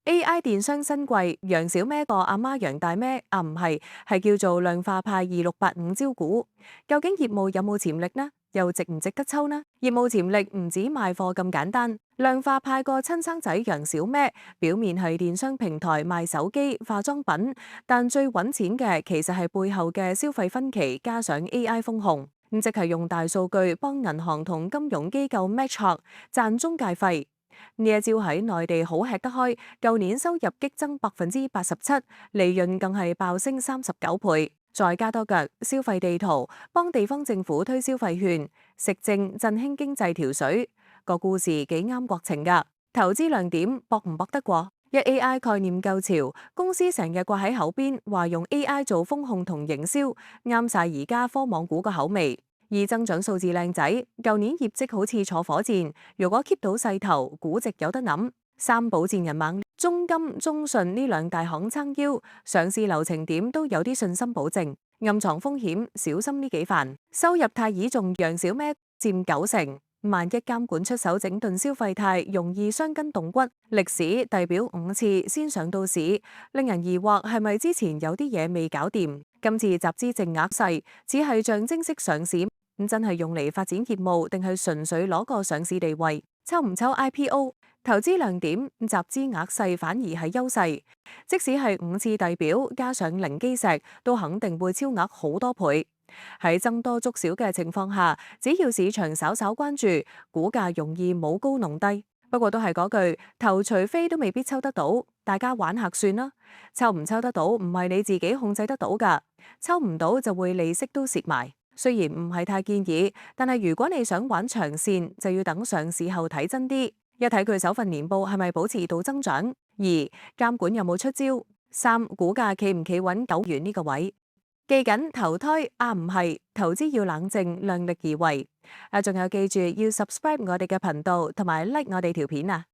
AI 電商新貴，楊小咩個阿媽楊大咩？啊，唔係，係叫做量化派2685招股。究竟業務有冇潛力呢？又值唔值得抽呢？業務潛力唔止賣貨咁簡單。量化派個親生仔楊小咩，表面係電商平台賣手機、化妝品，但最揾錢嘅其實係背後嘅消費分期加上 AI 風控，即係用大數據幫銀行同金融機構 match 客，賺中介費。呢一招喺內地好吃得開，舊年收入激增87%，利潤更係爆升39倍。再加多腳消費地圖，幫地方政府推消費券，食正振興經濟調水。個故事幾啱國情㗎，投資亮點搏唔搏得過？一 AI 概念夠潮，公司成日掛喺口邊，話用 AI 做風控同營銷，啱晒而家科網股個口味。而增長數字靚仔，舊年業績好似坐火箭，如果 keep 到勢頭，估值有得諗。三保薦人猛，中金、中信呢兩大行撐腰，上市流程點都有啲信心保證，暗藏風險，小心呢幾範。收入太倚重楊小咩佔90%，萬一監管出手整頓消費態，容易傷筋動骨。歷史遞表5次先上到市，令人疑惑係咪之前有啲嘢未搞掂？今次集資淨額細，只係象徵式上市，咁真係用嚟發展業務，定係純粹攞個上市地位？抽唔抽 IPO？投資亮點，集資額細反而係優勢。即使係5次遞表，加上零基石，都肯定會超額好多倍。喺僧多粥少嘅情況下，只要市場稍稍關注，股價容易冇高弄低。不過都係嗰句，頭除非都未必抽得到，大家玩下算啦。抽唔抽得到唔係你自己控制得到㗎，抽唔到就會利息都蝕埋。雖然唔係太建議，但係如果你想玩長線，就要等上市後睇真啲。一睇佢首份年報係咪保持到增長？二監管有冇出招？三股價企唔企穩9元呢個位？記緊投胎啊，唔係投資要冷靜，量力而為。仲有記住要 subscribe 我哋嘅頻道同埋 like 我哋條片啊！